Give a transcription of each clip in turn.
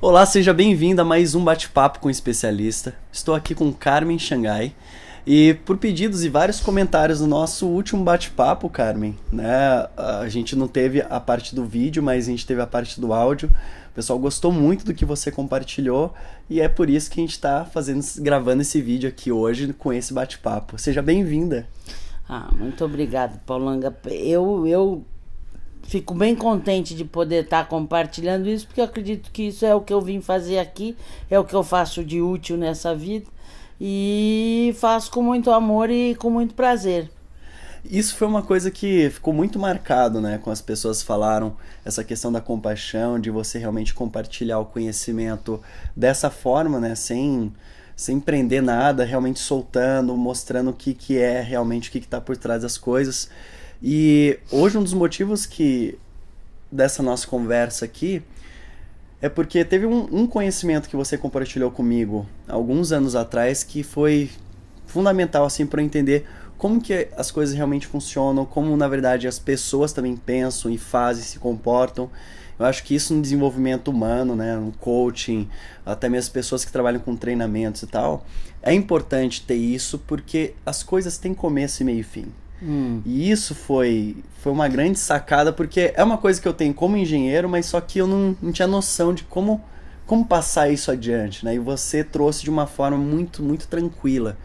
Olá, seja bem-vindo a mais um bate-papo com especialista. Estou aqui com Carmen Xangai e por pedidos e vários comentários no nosso último bate-papo, Carmen, né? A gente não teve a parte do vídeo, mas a gente teve a parte do áudio. O pessoal gostou muito do que você compartilhou e é por isso que a gente está gravando esse vídeo aqui hoje com esse bate-papo. Seja bem-vinda. Muito obrigada, Paulanga. Eu fico bem contente de poder estar compartilhando isso, porque eu acredito que isso é o que eu vim fazer aqui, é o que eu faço de útil nessa vida e faço com muito amor e com muito prazer. Isso foi uma coisa que ficou muito marcado, né? Quando as pessoas falaram essa questão da compaixão, de você realmente compartilhar o conhecimento dessa forma, né? Sem prender nada, realmente soltando, mostrando o que é realmente, o que está por trás das coisas. E hoje um dos motivos dessa nossa conversa aqui é porque teve um conhecimento que você compartilhou comigo alguns anos atrás que foi fundamental assim para eu entender como que as coisas realmente funcionam, como na verdade as pessoas também pensam e fazem, se comportam. Eu acho que isso no desenvolvimento humano, né, no coaching, até mesmo as pessoas que trabalham com treinamentos e tal, é importante ter isso porque as coisas têm começo e meio e fim. E isso foi uma grande sacada, porque é uma coisa que eu tenho como engenheiro, mas só que eu não tinha noção de como passar isso adiante, né? E você trouxe de uma forma muito, muito tranquila.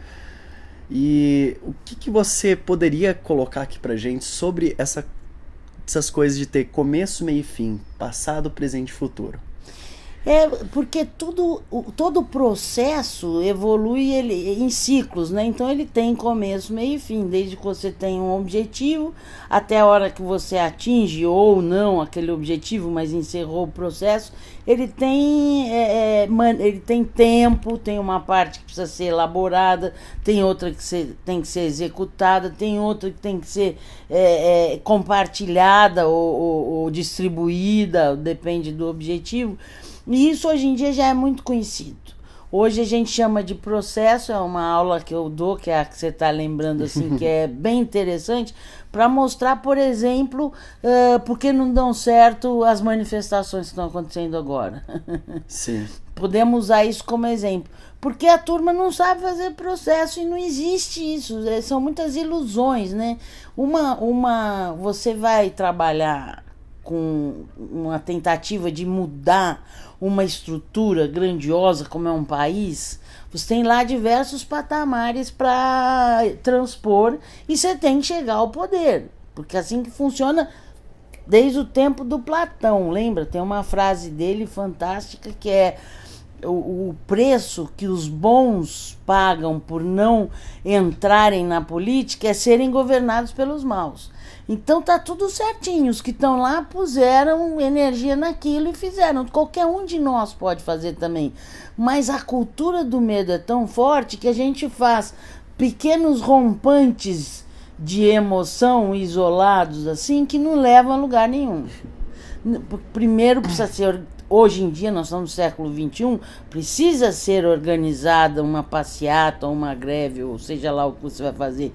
E o que você poderia colocar aqui pra gente sobre essas coisas de ter começo, meio e fim, passado, presente e futuro? Porque todo processo evolui em ciclos, né? Então ele tem começo, meio e fim, desde que você tem um objetivo até a hora que você atinge ou não aquele objetivo, mas encerrou o processo. Ele tem tempo, tem uma parte que precisa ser elaborada, tem outra que tem que ser executada, tem outra que tem que ser compartilhada ou distribuída, depende do objetivo. E isso hoje em dia já é muito conhecido. Hoje a gente chama de processo, é uma aula que eu dou, que é a que você está lembrando, assim, que é bem interessante, para mostrar, por exemplo, por que não dão certo as manifestações que estão acontecendo agora. Sim. Podemos usar isso como exemplo. Porque a turma não sabe fazer processo e não existe isso. São muitas ilusões, né? Você vai trabalhar com uma tentativa de mudar uma estrutura grandiosa como é um país, você tem lá diversos patamares para transpor e você tem que chegar ao poder, porque é assim que funciona desde o tempo do Platão, lembra? Tem uma frase dele fantástica que é: o preço que os bons pagam por não entrarem na política é serem governados pelos maus. Então tá tudo certinho, os que estão lá puseram energia naquilo e fizeram. Qualquer um de nós pode fazer também. Mas a cultura do medo é tão forte que a gente faz pequenos rompantes de emoção isolados assim que não levam a lugar nenhum. Primeiro precisa ser... Hoje em dia, nós estamos no século XXI, precisa ser organizada uma passeata, uma greve, ou seja lá o que você vai fazer.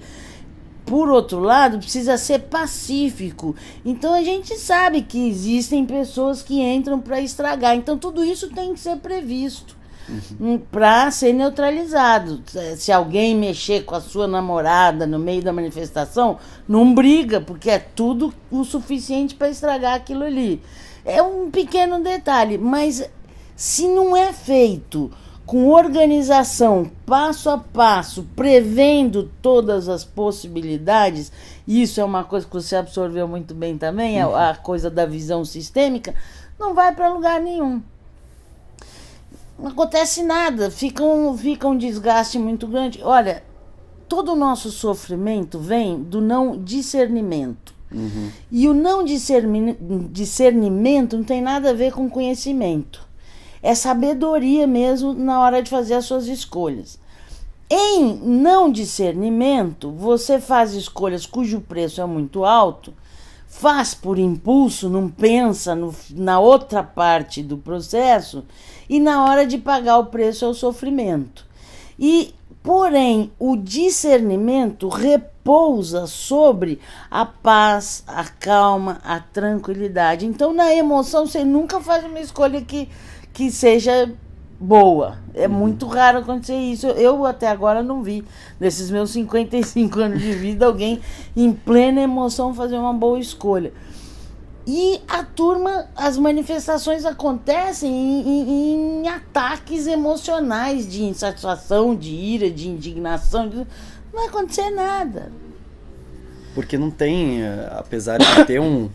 Por outro lado, precisa ser pacífico. Então a gente sabe que existem pessoas que entram para estragar. Então tudo isso tem que ser previsto para ser neutralizado. Se alguém mexer com a sua namorada no meio da manifestação, não briga, porque é tudo o suficiente para estragar aquilo ali. É um pequeno detalhe, mas se não é feito com organização, passo a passo, prevendo todas as possibilidades, isso é uma coisa que você absorveu muito bem também, a coisa da visão sistêmica, não vai para lugar nenhum. Não acontece nada, fica um desgaste muito grande. Olha, todo o nosso sofrimento vem do não discernimento. E o não discernimento não tem nada a ver com conhecimento. É sabedoria mesmo na hora de fazer as suas escolhas. Em não discernimento, você faz escolhas cujo preço é muito alto, faz por impulso, não pensa na outra parte do processo, e na hora de pagar o preço é o sofrimento. Porém, o discernimento repousa sobre a paz, a calma, a tranquilidade. Então, na emoção, você nunca faz uma escolha que que seja boa. É muito raro acontecer isso. Eu até agora não vi, nesses meus 55 anos de vida, alguém em plena emoção fazer uma boa escolha. E a turma, as manifestações acontecem em ataques emocionais, de insatisfação, de ira, de indignação. Não vai acontecer nada. Porque não tem, apesar de ter um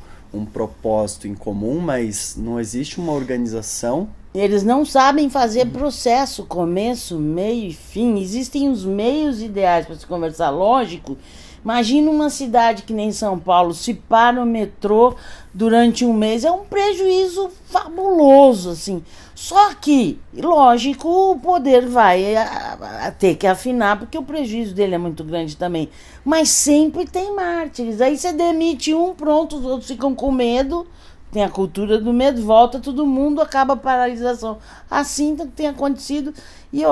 propósito em comum, mas não existe uma organização. Eles não sabem fazer processo, começo, meio e fim. Existem os meios ideais para se conversar. Lógico, imagina uma cidade que nem São Paulo, se para o metrô durante um mês, é um prejuízo fabuloso, assim. Só que, lógico, o poder vai ter que afinar, porque o prejuízo dele é muito grande também. Mas sempre tem mártires. Aí você demite um, pronto, os outros ficam com medo. Tem a cultura do medo, volta todo mundo, acaba a paralisação. Assim tem acontecido. E,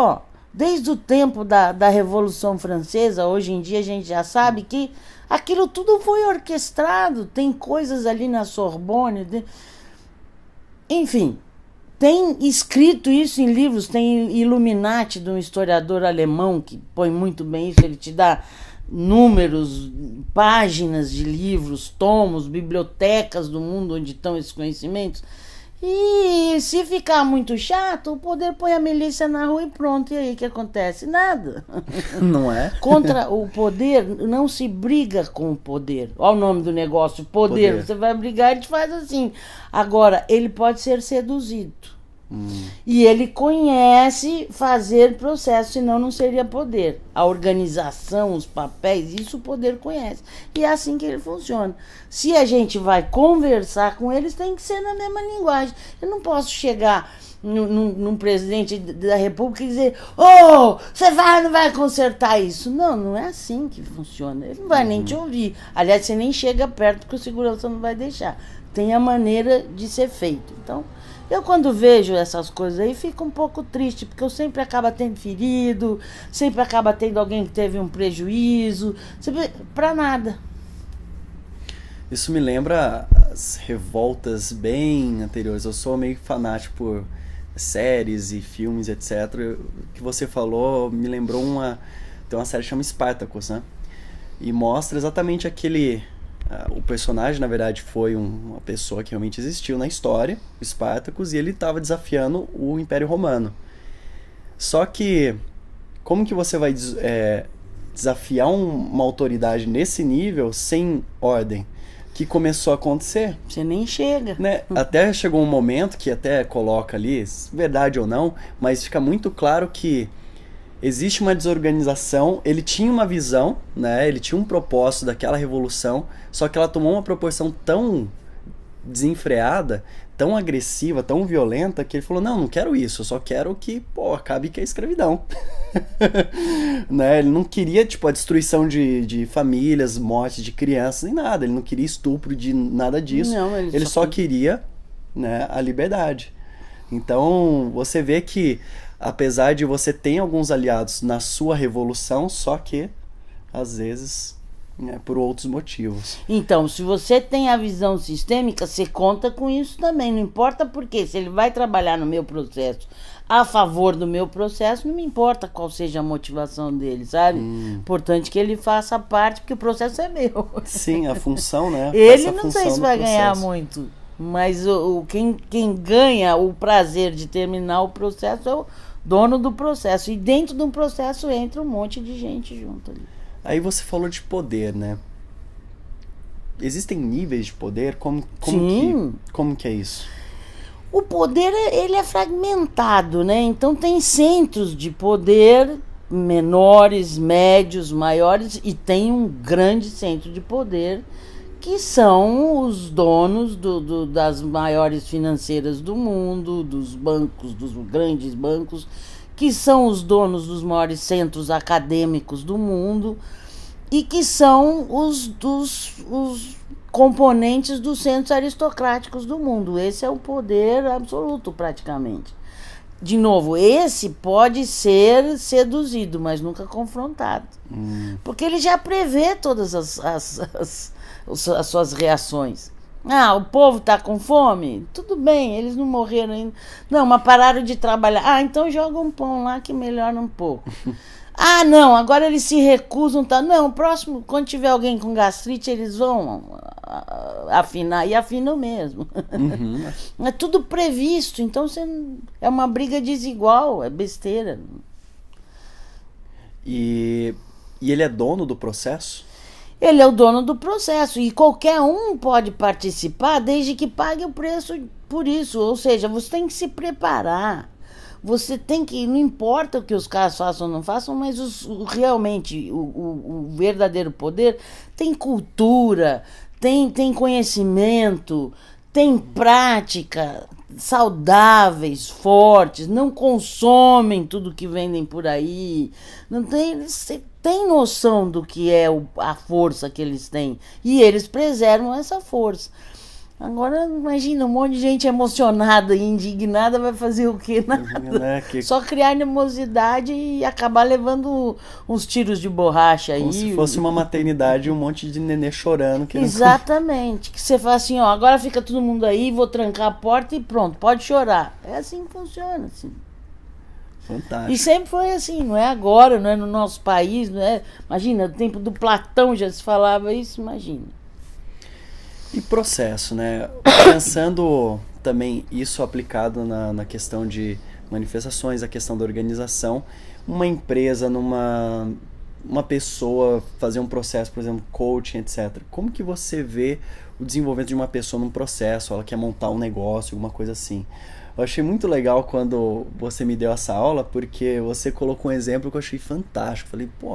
desde o tempo da Revolução Francesa, hoje em dia a gente já sabe que aquilo tudo foi orquestrado. Tem coisas ali na Sorbonne. Enfim, tem escrito isso em livros. Tem Illuminati, de um historiador alemão, que põe muito bem isso. Ele te dá números, páginas de livros, tomos, bibliotecas do mundo onde estão esses conhecimentos. E se ficar muito chato, o poder põe a milícia na rua e pronto. E aí o que acontece? Nada. Não é? Contra o poder, não se briga com o poder. Olha o nome do negócio, poder. Você vai brigar, ele te faz assim. Agora, ele pode ser seduzido. E ele conhece fazer processo, senão não seria poder. A organização, os papéis, isso o poder conhece. E é assim que ele funciona. Se a gente vai conversar com eles, tem que ser na mesma linguagem. Eu não posso chegar num presidente da República e dizer: você vai ou não vai consertar isso? Não, não é assim que funciona. Ele não vai nem te ouvir. Aliás, você nem chega perto, porque o segurança não vai deixar. Tem a maneira de ser feito. Então, eu quando vejo essas coisas aí, fico um pouco triste, porque eu sempre acabo tendo ferido, sempre acaba tendo alguém que teve um prejuízo, pra nada. Isso me lembra as revoltas bem anteriores. Eu sou meio fanático por séries e filmes, etc. O que você falou me lembrou tem uma série que chama Spartacus, né? E mostra exatamente o personagem, na verdade, foi uma pessoa que realmente existiu na história, o Spartacus, e ele estava desafiando o Império Romano. Só que, como que você vai desafiar uma autoridade nesse nível sem ordem? Que começou a acontecer. Você nem chega. Né? Até chegou um momento que até coloca ali, verdade ou não, mas fica muito claro que existe uma desorganização. Ele tinha uma visão, né? Ele tinha um propósito daquela revolução, só que ela tomou uma proporção tão desenfreada, tão agressiva, tão violenta, que ele falou: não quero isso, eu só quero que acabe com a escravidão. Né? Ele não queria a destruição de famílias, morte de crianças, nem nada. Ele não queria estupro de nada disso. Não, ele só queria, né, a liberdade. Então você vê que, apesar de você ter alguns aliados na sua revolução, só que, às vezes, por outros motivos. Então, se você tem a visão sistêmica, você conta com isso também. Não importa porque, se ele vai trabalhar no meu processo a favor do meu processo, não me importa qual seja a motivação dele, sabe? Importante que ele faça parte, porque o processo é meu. Sim, a função, né? Ele não sei se vai ganhar muito, mas quem ganha o prazer de terminar o processo é o dono do processo. E dentro de um processo entra um monte de gente junto ali. Aí você falou de poder, né? Existem níveis de poder? Como que é isso? O poder, ele é fragmentado, né? Então tem centros de poder menores, médios, maiores, e tem um grande centro de poder que são os donos das maiores financeiras do mundo, dos bancos, dos grandes bancos, que são os donos dos maiores centros acadêmicos do mundo e que são os componentes dos centros aristocráticos do mundo. Esse é o poder absoluto, praticamente. De novo, esse pode ser seduzido, mas nunca confrontado. Porque ele já prevê todas as suas reações. Ah, o povo tá com fome? Tudo bem, eles não morreram ainda. Não, mas pararam de trabalhar. Ah, então joga um pão lá que melhora um pouco. Ah, não, agora eles se recusam. Tá? Não, o próximo, quando tiver alguém com gastrite, eles vão afinar. E afinam mesmo. Uhum. É tudo previsto, então é uma briga desigual, é besteira. E ele é dono do processo? Ele é o dono do processo e qualquer um pode participar desde que pague o preço por isso. Ou seja, você tem que se preparar. Você tem que, não importa o que os caras façam ou não façam, mas realmente o verdadeiro poder tem cultura, tem conhecimento, tem prática, saudáveis, fortes, não consomem tudo que vendem por aí. Não tem, você tem noção do que é a força que eles têm. E eles preservam essa força. Agora, imagina, um monte de gente emocionada e indignada vai fazer o quê? Nada. Né? Só criar animosidade e acabar levando uns tiros de borracha aí. Como se fosse uma maternidade e um monte de nenê chorando. Exatamente. Que você fala assim, ó, agora fica todo mundo aí, vou trancar a porta e pronto, pode chorar. É assim que funciona, assim. Fantástico. E sempre foi assim, não é agora, não é no nosso país, não é... Imagina, no tempo do Platão já se falava isso, imagina. E processo, né? Pensando também isso aplicado na questão de manifestações, a questão da organização, uma empresa, uma pessoa fazer um processo, por exemplo, coaching, etc. Como que você vê o desenvolvimento de uma pessoa num processo? Ela quer montar um negócio, alguma coisa assim. Eu achei muito legal quando você me deu essa aula, porque você colocou um exemplo que eu achei fantástico. Falei, pô,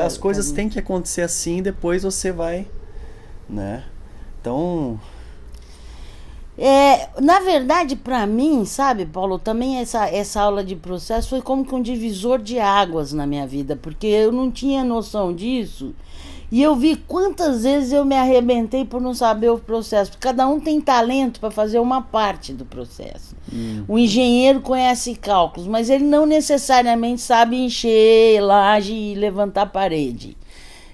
as coisas têm que acontecer assim, depois você vai, né? Então, na verdade, para mim, sabe, Paulo, também essa aula de processo foi como que um divisor de águas na minha vida, porque eu não tinha noção disso. E eu vi quantas vezes eu me arrebentei por não saber o processo. Porque cada um tem talento para fazer uma parte do processo. O engenheiro conhece cálculos, mas ele não necessariamente sabe encher laje e levantar parede.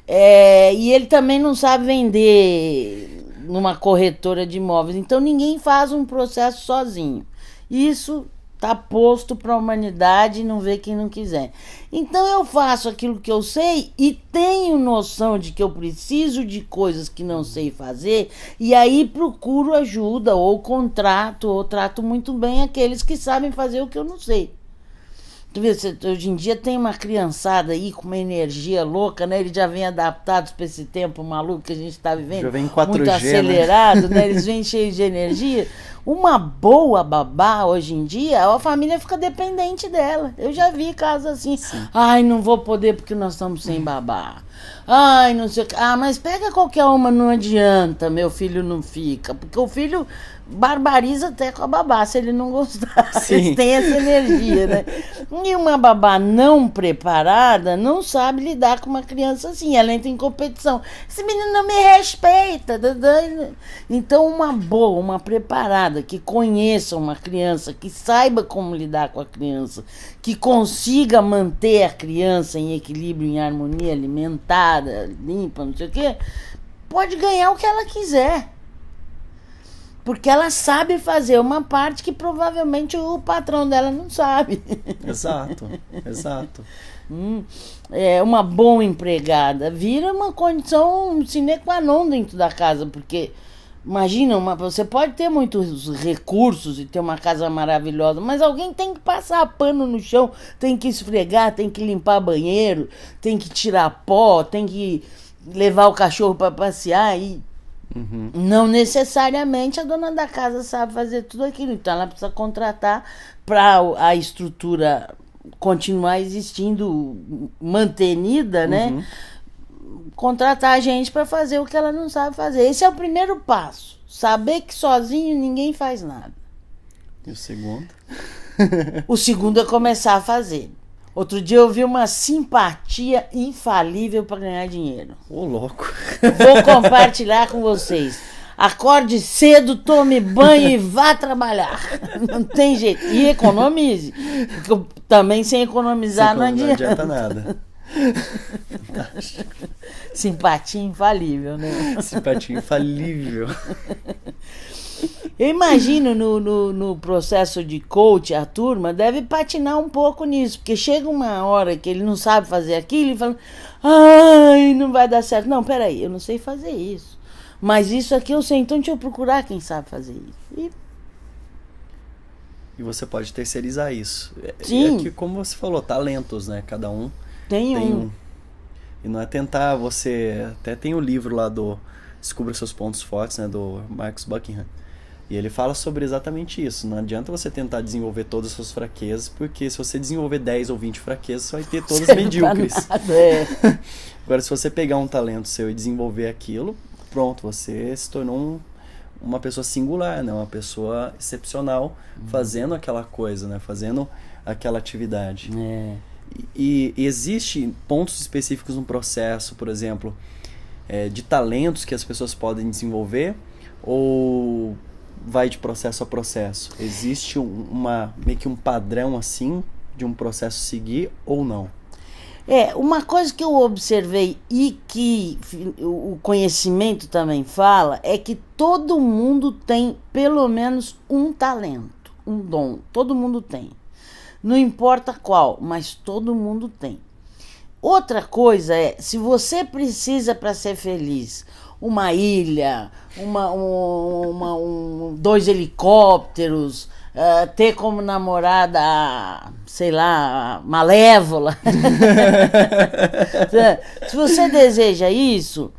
E ele também não sabe vender numa corretora de imóveis. Então ninguém faz um processo sozinho. Isso está posto para a humanidade e não vê quem não quiser. Então eu faço aquilo que eu sei e tenho noção de que eu preciso de coisas que não sei fazer, e aí procuro ajuda, ou contrato, ou trato muito bem aqueles que sabem fazer o que eu não sei. Tu vê, hoje em dia tem uma criançada aí com uma energia louca, né? Eles já vêm adaptados para esse tempo maluco que a gente está vivendo. Já vem 4G, muito acelerado, né? Eles vêm cheios de energia. Uma boa babá, hoje em dia, a família fica dependente dela. Eu já vi casos assim. Sim. Ai, não vou poder porque nós estamos sem babá. Ai, não sei o que. Ah, mas pega qualquer uma, não adianta, meu filho não fica. Porque o filho barbariza até com a babá, se ele não gostar. Eles têm essa energia, né? E uma babá não preparada não sabe lidar com uma criança assim. Ela entra em competição. Esse menino não me respeita. Então, uma boa, uma preparada, que conheça uma criança, que saiba como lidar com a criança, que consiga manter a criança em equilíbrio, em harmonia, alimentada, limpa, não sei o quê, pode ganhar o que ela quiser. Porque ela sabe fazer uma parte que provavelmente o patrão dela não sabe. Exato, exato. Uma boa empregada vira uma condição sine qua non dentro da casa, porque imagina, você pode ter muitos recursos e ter uma casa maravilhosa, mas alguém tem que passar pano no chão, tem que esfregar, tem que limpar banheiro, tem que tirar pó, tem que levar o cachorro para passear e não necessariamente a dona da casa sabe fazer tudo aquilo. Então ela precisa contratar para a estrutura continuar existindo, mantenida, né? Contratar a gente para fazer o que ela não sabe fazer. Esse é o primeiro passo. Saber que sozinho ninguém faz nada. E o segundo? O segundo é começar a fazer. Outro dia eu vi uma simpatia infalível para ganhar dinheiro. Ô, louco. Vou compartilhar com vocês. Acorde cedo, tome banho e vá trabalhar. Não tem jeito. E economize. Porque também sem economizar não adianta nada. Simpatia infalível, né? Simpatia infalível. Eu imagino no processo de coach, a turma deve patinar um pouco nisso, porque chega uma hora que ele não sabe fazer aquilo e fala, ai, não vai dar certo. Não, peraí, eu não sei fazer isso. Mas isso aqui eu sei, então deixa eu procurar quem sabe fazer isso. E você pode terceirizar isso. Sim. É que, como você falou, talentos, né? Cada um tem um. E não é tentar você... Até tem o livro lá do Descubra Seus Pontos Fortes, né? Do Marcus Buckingham. E ele fala sobre exatamente isso. Não adianta você tentar desenvolver todas as suas fraquezas, porque se você desenvolver 10 ou 20 fraquezas, você vai ter todas medíocres. Agora, se você pegar um talento seu e desenvolver aquilo, pronto, você se tornou uma pessoa singular, né? Uma pessoa excepcional fazendo aquela coisa, né? Fazendo aquela atividade. E existe pontos específicos no processo, por exemplo, de talentos que as pessoas podem desenvolver, ou vai de processo a processo? Existe meio que um padrão assim de um processo seguir ou não? Uma coisa que eu observei e que o conhecimento também fala é que todo mundo tem pelo menos um talento, um dom. Todo mundo tem. Não importa qual, mas todo mundo tem. Outra coisa se você precisa para ser feliz uma ilha, 2 helicópteros, ter como namorada, sei lá, Malévola. Se você deseja isso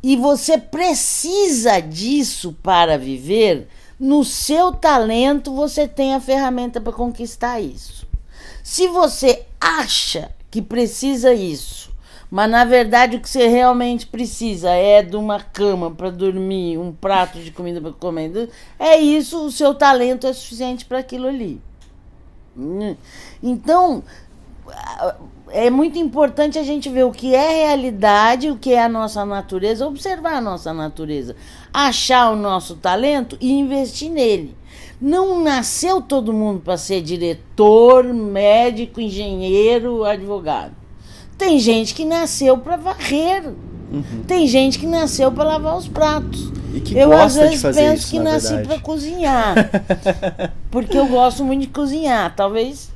e você precisa disso para viver, no seu talento você tem a ferramenta para conquistar isso. Se você acha que precisa isso, mas na verdade o que você realmente precisa é de uma cama para dormir, um prato de comida para comer, isso, o seu talento é suficiente para aquilo ali. Então, é muito importante a gente ver o que é realidade, o que é a nossa natureza, observar a nossa natureza, achar o nosso talento e investir nele. Não nasceu todo mundo para ser diretor, médico, engenheiro, advogado. Tem gente que nasceu para varrer. Tem gente que nasceu para lavar os pratos. E que eu gosta às vezes de fazer penso isso, que na nasci verdade. para cozinhar. Porque eu gosto muito de cozinhar. Talvez,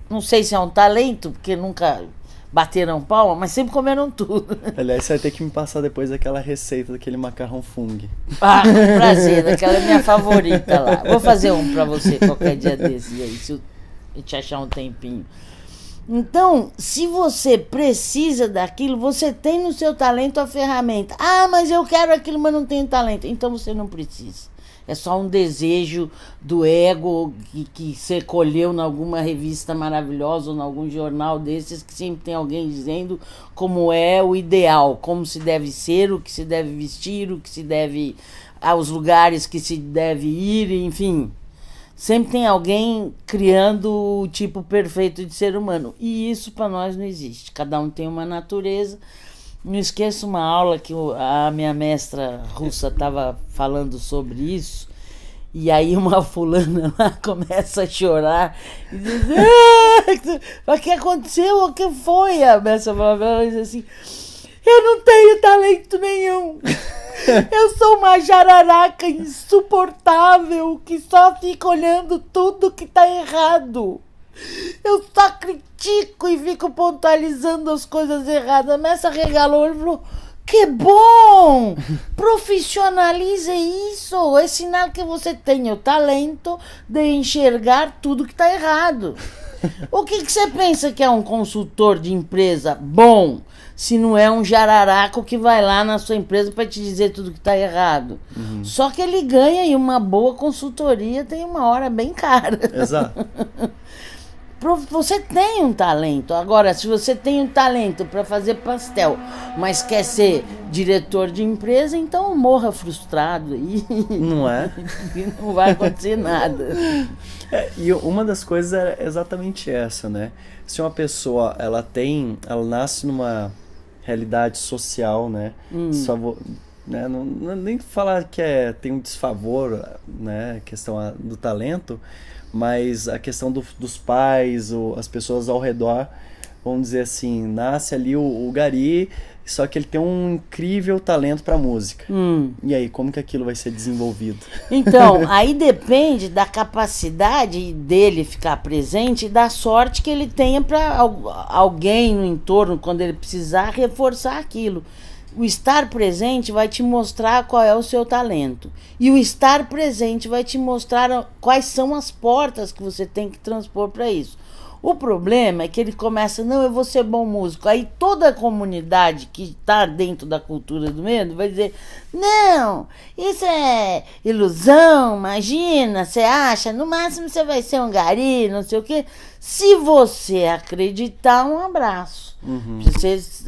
não sei se é um talento, porque nunca bateram palma, mas sempre comeram tudo. Aliás, você vai ter que me passar depois daquela receita daquele macarrão fungo. Ah, com prazer, aquela é minha favorita lá. Vou fazer um para você qualquer dia desses aí, se eu te achar um tempinho. Então, se você precisa daquilo, você tem no seu talento a ferramenta. Ah, mas eu quero aquilo, mas não tenho talento. Então você não precisa. É só um desejo do ego que você colheu em alguma revista maravilhosa ou em algum jornal desses, que sempre tem alguém dizendo como é o ideal, como se deve ser, o que se deve vestir, o que se deve... aos lugares que se deve ir, enfim... Sempre tem alguém criando o tipo perfeito de ser humano. E isso para nós não existe. Cada um tem uma natureza. Não esqueço uma aula que a minha mestra russa estava falando sobre isso. E aí uma fulana lá começa a chorar e diz: o que aconteceu? O que foi? A mestra diz assim: eu não tenho talento nenhum. Eu sou uma jararaca insuportável que só fica olhando tudo que tá errado. Eu só critico e fico pontualizando as coisas erradas. A mestra regalou e falou: que bom! Profissionalize isso. É sinal que você tem o talento de enxergar tudo que tá errado. O que você pensa que é um consultor de empresa bom, se não é um jararaco que vai lá na sua empresa para te dizer tudo que está errado? Só que ele ganha e uma boa consultoria tem uma hora bem cara. Exato. Você tem um talento. Agora, se você tem um talento para fazer pastel, mas quer ser diretor de empresa, então morra frustrado. Não é? Não vai acontecer nada. E uma das coisas é exatamente essa, né? Se uma pessoa, ela nasce numa realidade social, né? Né? Não, nem falar que tem um desfavor, né? A questão do talento, mas a questão dos pais ou as pessoas ao redor vamos dizer assim, nasce ali o gari, só que ele tem um incrível talento para música. E aí, como que aquilo vai ser desenvolvido? Então, aí depende da capacidade dele ficar presente e da sorte que ele tenha para alguém no entorno, quando ele precisar, reforçar aquilo. O estar presente vai te mostrar qual é o seu talento. E o estar presente vai te mostrar quais são as portas que você tem que transpor para isso. O problema é que ele começa, não, eu vou ser bom músico. Aí toda a comunidade que está dentro da cultura do medo vai dizer, não, isso é ilusão, imagina, você acha, no máximo você vai ser um gari, não sei o quê. Se você acreditar, um abraço.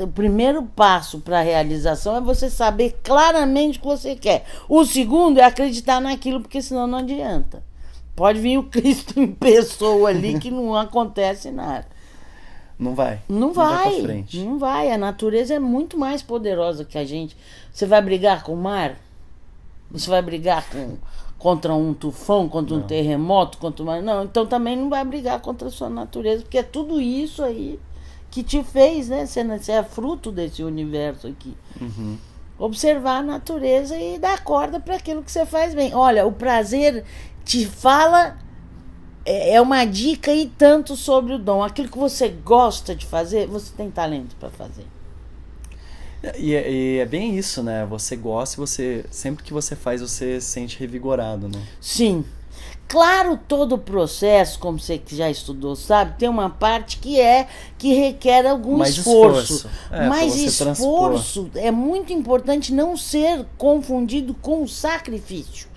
O primeiro passo para a realização é você saber claramente o que você quer. O segundo é acreditar naquilo, porque senão não adianta. Pode vir o Cristo em pessoa ali que não acontece nada. Não vai. Não vai vai. pra frente. Não vai. A natureza é muito mais poderosa que a gente. Você vai brigar com o mar? Você vai brigar contra um tufão, contra um terremoto, contra uma... Não, então também não vai brigar contra a sua natureza, porque é tudo isso aí que te fez, né? Você é fruto desse universo aqui. Observar a natureza e dar corda para aquilo que você faz bem. Olha, o prazer te fala, é uma dica e tanto sobre o dom. Aquilo que você gosta de fazer, você tem talento para fazer. E é bem isso, né? Você gosta e sempre que você faz, você se sente revigorado, né? Sim. Claro, todo o processo, como você que já estudou sabe, tem uma parte que requer algum mais esforço. É, mas esforço é muito importante não ser confundido com o sacrifício.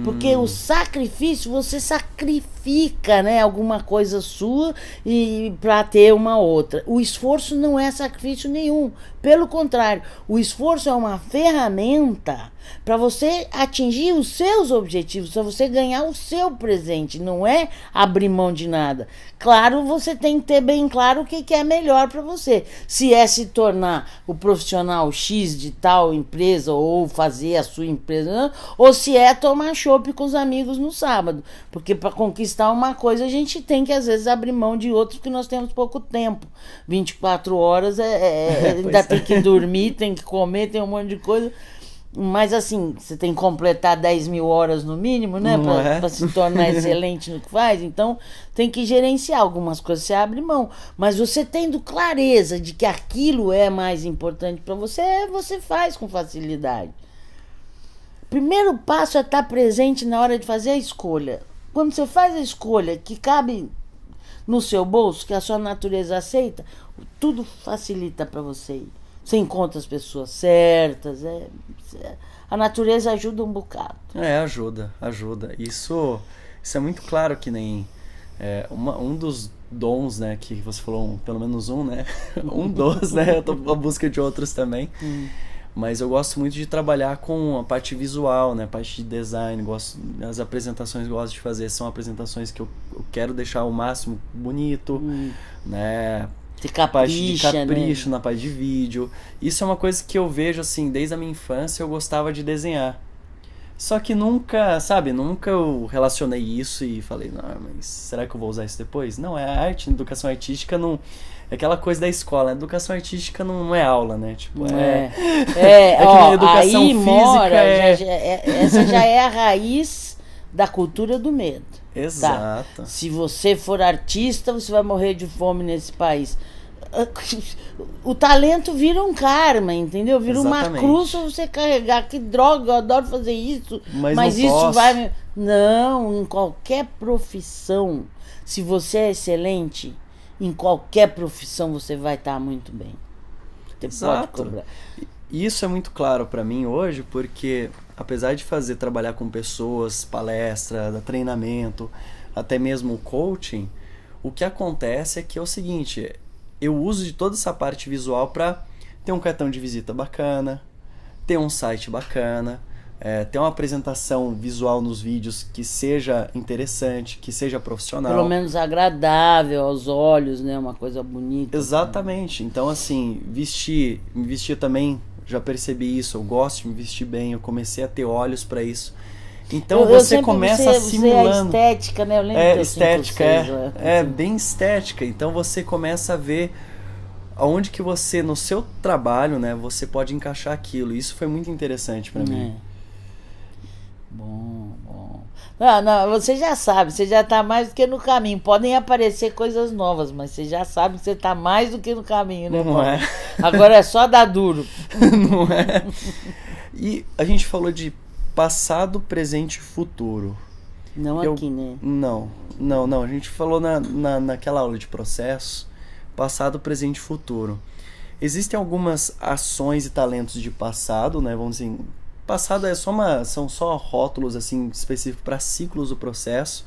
Porque o sacrifício, você sacrifica, né, alguma coisa sua e para ter uma outra. O esforço não é sacrifício nenhum. Pelo contrário, o esforço é uma ferramenta para você atingir os seus objetivos, para você ganhar o seu presente, não é abrir mão de nada. Claro, você tem que ter bem claro o que é melhor para você. Se é se tornar o profissional X de tal empresa ou fazer a sua empresa, ou se é tomar chopp com os amigos no sábado. Porque para conquistar uma coisa a gente tem que às vezes abrir mão de outros porque nós temos pouco tempo. 24 horas ainda tem que dormir, tem que comer, tem um monte de coisa. Mas assim, você tem que completar 10 mil horas no mínimo, né? Para se tornar excelente no que faz. Então, tem que gerenciar algumas coisas, você abre mão. Mas você tendo clareza de que aquilo é mais importante para você, você faz com facilidade. Primeiro passo é estar presente na hora de fazer a escolha. Quando você faz a escolha que cabe no seu bolso, que a sua natureza aceita, tudo facilita para você ir. Você encontra as pessoas certas. A natureza ajuda um bocado. Ajuda. Isso é muito claro que nem um dos dons, né, que você falou, pelo menos um, né? Um dos, né? Eu tô à busca de outros também. Mas eu gosto muito de trabalhar com a parte visual, né? A parte de design. As apresentações que eu gosto de fazer são apresentações que eu quero deixar o máximo bonito, né? Parte de capricho, né? Na parte de vídeo. Isso é uma coisa que eu vejo assim, desde a minha infância eu gostava de desenhar. Só que nunca eu relacionei isso e falei, não, mas será que eu vou usar isso depois? Não, é arte, educação artística não... É aquela coisa da escola, educação artística não é aula, né? Tipo, que nem educação aí física mora, essa já é a raiz da cultura do medo. Exato. Tá? Se você for artista, você vai morrer de fome nesse país. O talento vira um karma, entendeu? Vira uma cruz pra você carregar. Que droga, eu adoro fazer isso. Mas isso posso. Vai... Não, em qualquer profissão, se você é excelente, em qualquer profissão você vai estar muito bem. Você pode cobrar. Isso é muito claro para mim hoje, porque apesar de trabalhar com pessoas, palestra, treinamento, até mesmo coaching, o que acontece é que é o seguinte, eu uso de toda essa parte visual para ter um cartão de visita bacana, ter um site bacana, ter uma apresentação visual nos vídeos que seja interessante, que seja profissional. Pelo menos agradável aos olhos, né? Uma coisa bonita. Exatamente. Então, assim, me vestir também, já percebi isso, eu gosto de me vestir bem, eu comecei a ter olhos para isso. Então você começa assimilando. É estética, né? Eu lembro estética, bem estética. Então você começa a ver aonde que você, no seu trabalho, né, você pode encaixar aquilo. Isso foi muito interessante para mim. Bom. Não, você já sabe, você já tá mais do que no caminho. Podem aparecer coisas novas, mas você já sabe que você tá mais do que no caminho, né? Não é? Agora é só dar duro. Não é? E a gente falou de passado, presente e futuro. Não aqui, né? Não. A gente falou naquela aula de processo, passado, presente e futuro. Existem algumas ações e talentos de passado, né? Vamos dizer, passado são só rótulos assim específicos para ciclos do processo,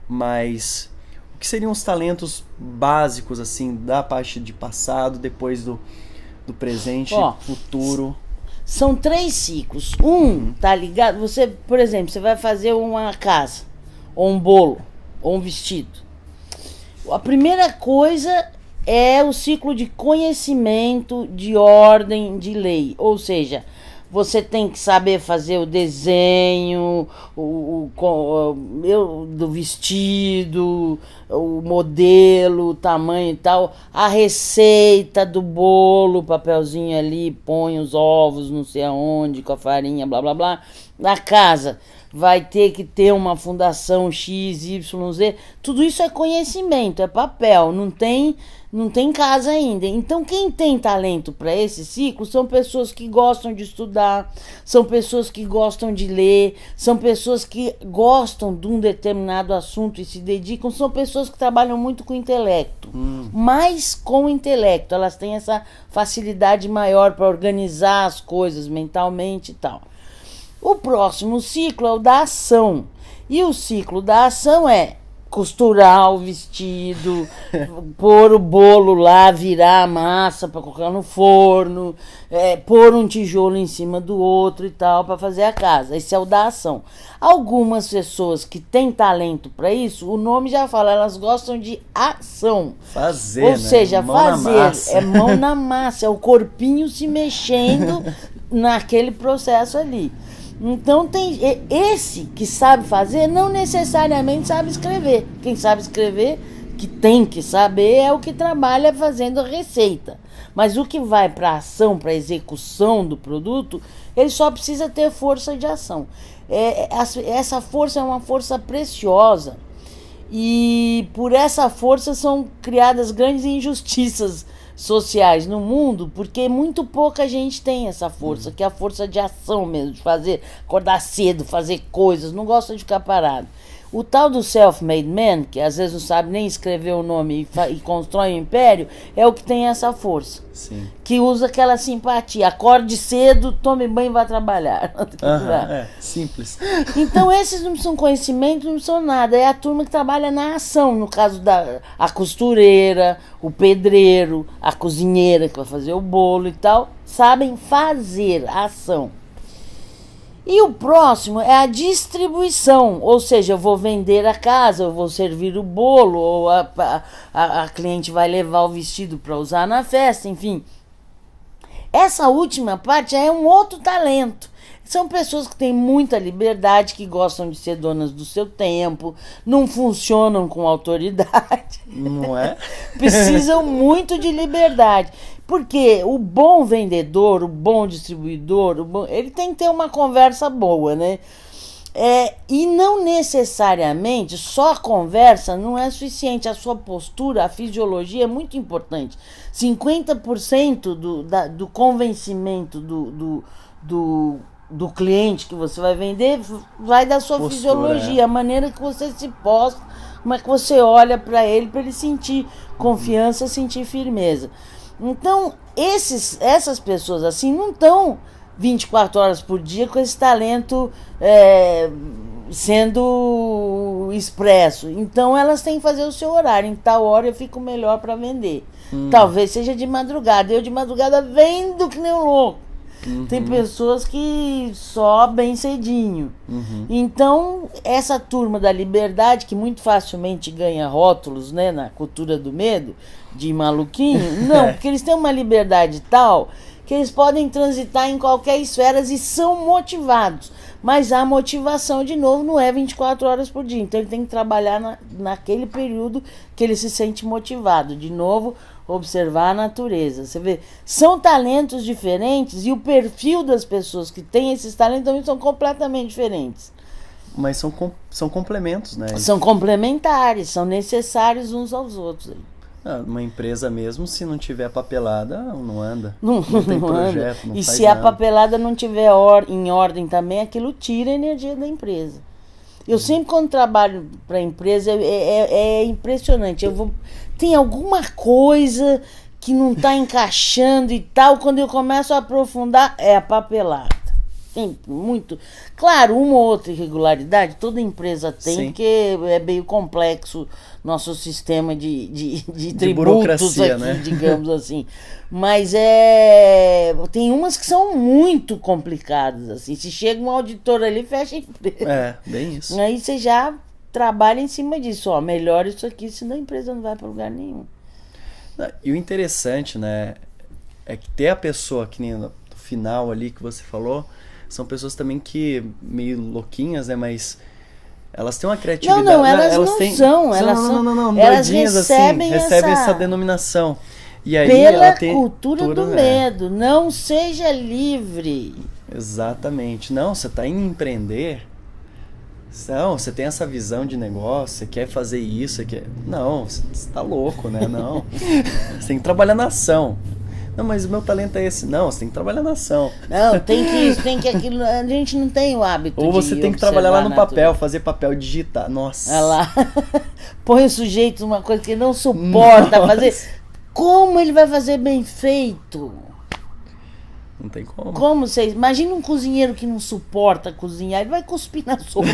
mas o que seriam os talentos básicos assim da parte de passado, depois do presente, futuro? São 3 ciclos. Tá ligado? Você, por exemplo, você vai fazer uma casa, ou um bolo, ou um vestido. A primeira coisa é o ciclo de conhecimento, de ordem, de lei. Ou seja, você tem que saber fazer o desenho do vestido, o modelo, o tamanho e tal, a receita do bolo, papelzinho ali, põe os ovos não sei aonde, com a farinha, blá blá blá. Na casa vai ter que ter uma fundação X, Y, Z. Tudo isso é conhecimento, é papel, não tem casa ainda. Então, quem tem talento para esse ciclo são pessoas que gostam de estudar, são pessoas que gostam de ler, são pessoas que gostam de um determinado assunto e se dedicam, são pessoas que trabalham muito com o intelecto. Mais com o intelecto, elas têm essa facilidade maior para organizar as coisas mentalmente e tal. O próximo ciclo é o da ação. E o ciclo da ação é costurar o vestido, pôr o bolo lá, virar a massa para colocar no forno, pôr um tijolo em cima do outro e tal, para fazer a casa. Esse é o da ação. Algumas pessoas que têm talento para isso, o nome já fala, elas gostam de ação. Fazer, ou seja, mão fazer. É mão na massa, é o corpinho se mexendo naquele processo ali. Então tem esse que sabe fazer, não necessariamente sabe escrever. Quem sabe escrever, que tem que saber, é o que trabalha fazendo a receita. Mas o que vai para a ação, para a execução do produto, ele só precisa ter força de ação. Essa força é uma força preciosa. E por essa força são criadas grandes injustiças sociais no mundo, porque muito pouca gente tem essa força, que é a força de ação mesmo, de fazer, acordar cedo, fazer coisas, não gosta de ficar parado. O tal do self-made man, que às vezes não sabe nem escrever o nome e constrói um império, é o que tem essa força. Sim. Que usa aquela simpatia. Acorde cedo, tome banho e vá trabalhar. Simples. Então esses não são conhecimentos, não são nada. É a turma que trabalha na ação. No caso a costureira, o pedreiro, a cozinheira que vai fazer o bolo e tal. Sabem fazer a ação. E o próximo é a distribuição, ou seja, eu vou vender a casa, eu vou servir o bolo, ou a cliente vai levar o vestido para usar na festa, enfim. Essa última parte é um outro talento. São pessoas que têm muita liberdade, que gostam de ser donas do seu tempo, não funcionam com autoridade. Não é? Precisam muito de liberdade. Porque o bom vendedor, o bom distribuidor, ele tem que ter uma conversa boa, né? E não necessariamente só a conversa não é suficiente. A sua postura, a fisiologia é muito importante. 50% do convencimento do cliente que você vai vender vai da sua postura, fisiologia, a maneira que você se posta, como é que você olha para ele sentir confiança, sentir firmeza. Então, essas pessoas assim não estão 24 horas por dia com esse talento sendo expresso. Então, elas têm que fazer o seu horário. Em tal hora eu fico melhor para vender. Talvez seja de madrugada. Eu de madrugada vendo que nem um louco. Tem pessoas que só bem cedinho. Então, essa turma da liberdade, que muito facilmente ganha rótulos, né, na cultura do medo, de maluquinho, não, porque eles têm uma liberdade tal que eles podem transitar em qualquer esfera e são motivados. Mas a motivação, de novo, não é 24 horas por dia. Então, ele tem que trabalhar naquele período que ele se sente motivado. De novo, observar a natureza. Você vê, são talentos diferentes e o perfil das pessoas que têm esses talentos também são completamente diferentes. Mas são complementos, né? São complementares, são necessários uns aos outros. Uma empresa mesmo, se não tiver papelada, não anda. Não tem projeto, anda. não E faz se nada. a papelada não tiver em ordem também, aquilo tira a energia da empresa. Eu sempre, quando trabalho para a empresa, é impressionante. Tem alguma coisa que não está encaixando e tal. Quando eu começo a aprofundar, é a papelada. Tem muito. Claro, uma ou outra irregularidade toda empresa tem, Sim. porque é meio complexo nosso sistema de tributos burocracia, aqui, né? digamos assim. Mas tem umas que são muito complicadas, assim. Se chega um auditor ali, fecha a empresa. Bem isso. Aí você já trabalha em cima disso, ó, melhora isso aqui, senão a empresa não vai para lugar nenhum. E o interessante, né, é que ter a pessoa que nem no final ali que você falou, são pessoas também que meio louquinhas, né, mas elas têm uma criatividade. Não, elas são. Elas doidinhas recebem essa denominação. E aí pela ela tem cultura do medo. Não seja livre. Exatamente. Não, você está indo empreender. Não, você tem essa visão de negócio, você quer fazer isso, você quer... Não, você está louco, né? Não. Você tem que trabalhar na ação. Não, mas o meu talento é esse. Não, você tem que trabalhar na ação. Não, tem que isso, tem que aquilo. A gente não tem o hábito. Ou você tem que trabalhar lá no papel, fazer papel, digitar. Nossa. Olha lá. Põe o sujeito numa coisa que ele não suporta fazer. Como ele vai fazer bem feito? Não tem como. Como vocês? Imagina um cozinheiro que não suporta cozinhar, ele vai cuspir na sopa.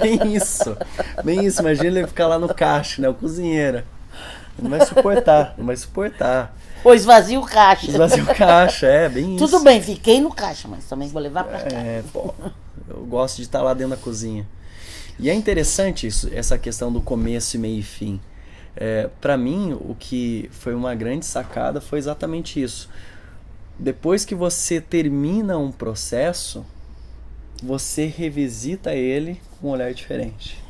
Bem isso. Bem isso. Imagina ele ficar lá no caixa, né? O cozinheiro. Não vai suportar, não vai suportar. Ou esvazia o caixa. Esvazia o caixa, bem isso. Tudo bem, fiquei no caixa, mas também vou levar pra cá. Pô, eu gosto de estar lá dentro da cozinha. E é interessante isso, essa questão do começo, meio e fim. Para mim, o que foi uma grande sacada foi exatamente isso. Depois que você termina um processo, você revisita ele com um olhar diferente.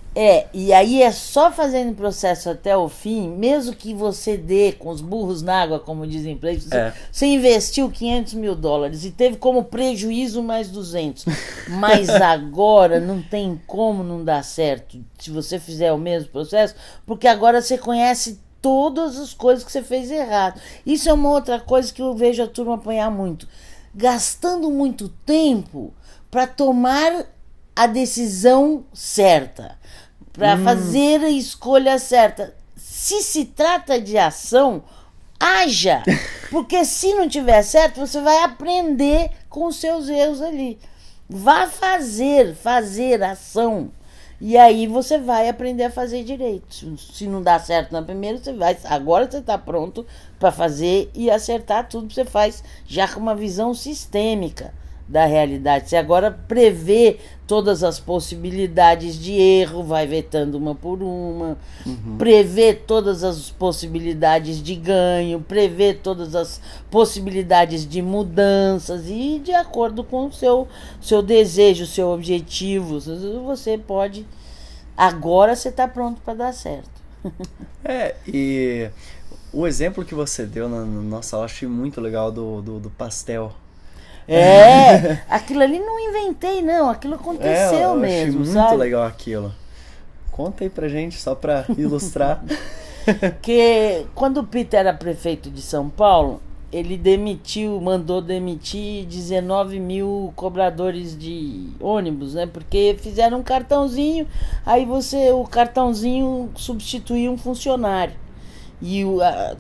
E aí é só fazendo o processo até o fim, mesmo que você dê com os burros na água, como dizem para eles, você investiu $500 mil e teve como prejuízo mais 200. Mas agora não tem como não dar certo se você fizer o mesmo processo, porque agora você conhece todas as coisas que você fez errado. Isso é uma outra coisa que eu vejo a turma apanhar muito. Gastando muito tempo para tomar a decisão certa, para fazer a escolha certa. Se se trata de ação, haja, porque se não tiver certo, você vai aprender com os seus erros ali. Vá fazer ação. E aí você vai aprender a fazer direito. Se não dá certo na primeira, agora você está pronto para fazer e acertar tudo que você faz, já com uma visão sistêmica da realidade. Você agora prevê todas as possibilidades de erro, vai vetando uma por uma, prevê todas as possibilidades de ganho, prevê todas as possibilidades de mudanças e de acordo com o seu desejo, seu objetivo, você pode... Agora você está pronto para dar certo. E o exemplo que você deu nossa, eu achei muito legal do pastel. Aquilo ali não inventei, não. Aquilo aconteceu eu mesmo, achei muito legal aquilo. Conta aí pra gente, só pra ilustrar. Que quando o Peter era prefeito de São Paulo, ele mandou demitir 19 mil cobradores de ônibus, né? Porque fizeram um cartãozinho, aí o cartãozinho substituía um funcionário. E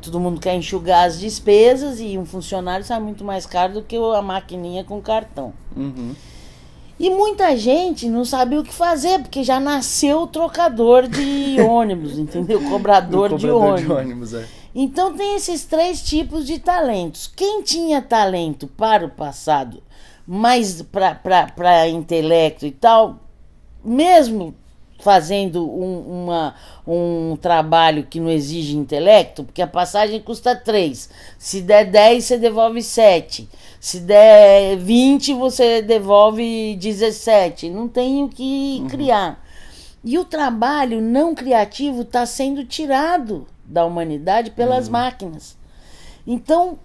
todo mundo quer enxugar as despesas e um funcionário sai muito mais caro do que a maquininha com cartão. E muita gente não sabia o que fazer, porque já nasceu o trocador de ônibus, entendeu? Cobrador de ônibus. Então tem esses 3 tipos de talentos. Quem tinha talento para o passado, mas para intelecto e tal, mesmo fazendo um trabalho que não exige intelecto, porque a passagem custa 3. Se der 10, você devolve 7. Se der 20, você devolve 17. Não tem o que criar. E o trabalho não criativo está sendo tirado da humanidade pelas máquinas. Então,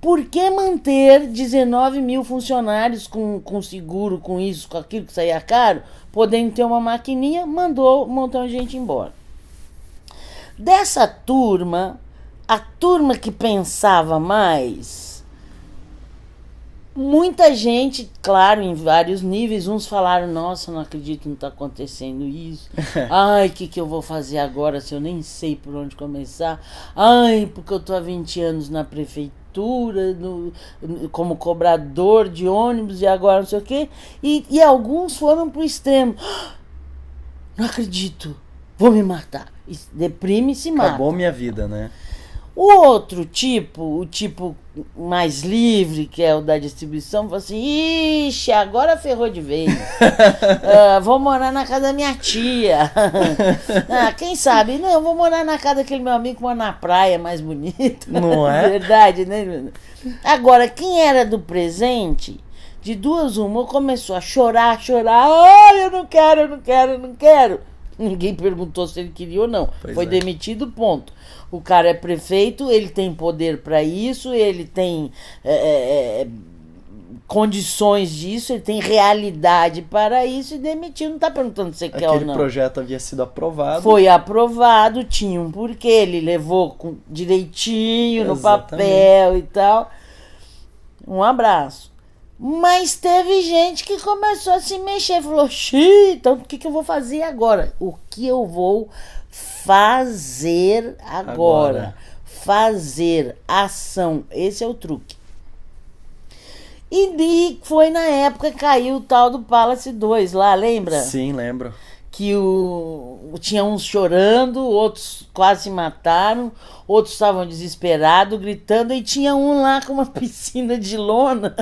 por que manter 19 mil funcionários com seguro, com isso, com aquilo que saía caro, podendo ter uma maquininha, mandou um montão de gente embora. Dessa turma, a turma que pensava mais, muita gente, claro, em vários níveis, uns falaram, nossa, não acredito que não está acontecendo isso. Ai, o que eu vou fazer agora se eu nem sei por onde começar? Ai, porque eu estou há 20 anos na prefeitura, como cobrador de ônibus e agora não sei o quê. E alguns foram pro extremo. Não acredito, vou me matar. E deprime e se mata. Acabou minha vida, né? O outro tipo, o tipo mais livre, que é o da distribuição, falou assim, ixi, agora ferrou de vez. Vou morar na casa da minha tia. Quem sabe? Não, eu vou morar na casa daquele meu amigo que mora na praia, mais bonito. Não é? Verdade, né? Agora, quem era do presente, de duas uma, começou a chorar. Ai, eu não quero. Ninguém perguntou se ele queria ou não. Foi demitido, ponto. O cara é prefeito, ele tem poder para isso, ele tem condições disso, ele tem realidade para isso e demitiu. Não está perguntando se você quer ou não. Aquele projeto havia sido aprovado. Foi aprovado, tinha um porquê, ele levou direitinho no papel e tal. Um abraço. Mas teve gente que começou a se mexer, falou, então o que eu vou fazer agora? O que eu vou fazer agora? Fazer ação, esse é o truque. E foi na época que caiu o tal do Palace 2 lá, lembra? Sim, lembro. Que tinha uns chorando, outros quase se mataram, outros estavam desesperados, gritando, e tinha um lá com uma piscina de lona,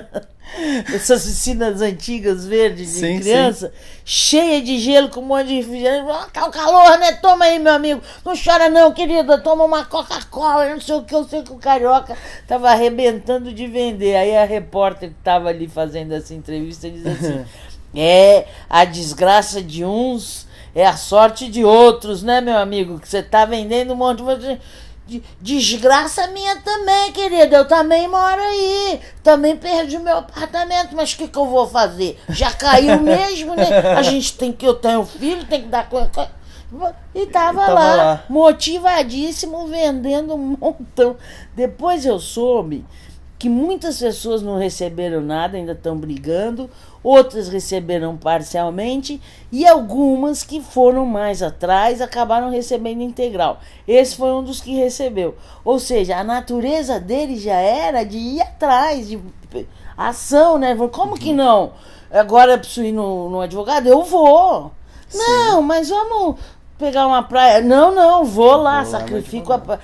essas piscinas antigas verdes de criança, cheia de gelo, com um monte de refrigerante. Tá o calor, né? Toma aí, meu amigo. Não chora não, querida, toma uma Coca-Cola, não sei o que, eu sei que o carioca tava arrebentando de vender. Aí a repórter que tava ali fazendo essa entrevista diz assim, a desgraça de uns é a sorte de outros, né, meu amigo? Que você tá vendendo um monte de desgraça minha também, querida. Eu também moro aí. Também perdi o meu apartamento. Mas o que eu vou fazer? Já caiu mesmo, né? Eu tenho filho, tem que dar coisa. E tava lá, motivadíssimo, vendendo um montão. Depois eu soube que muitas pessoas não receberam nada, ainda estão brigando, outras receberam parcialmente e algumas que foram mais atrás acabaram recebendo integral. Esse foi um dos que recebeu. Ou seja, a natureza dele já era de ir atrás, de ação, né? Como que não? Agora eu preciso ir no advogado? Eu vou. Sim. Não, mas vamos pegar uma praia. Não, vou lá, sacrifico a praia.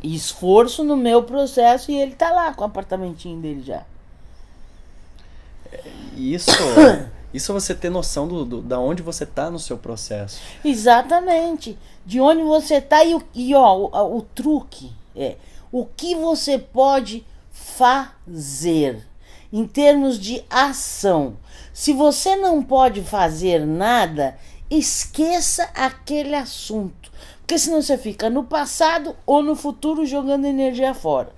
Esforço no meu processo e ele tá lá com o apartamentinho dele já. Isso você ter noção da onde você tá no seu processo. Exatamente. De onde você tá o truque é o que você pode fazer em termos de ação. Se você não pode fazer nada, esqueça aquele assunto. Porque senão você fica no passado ou no futuro jogando energia fora.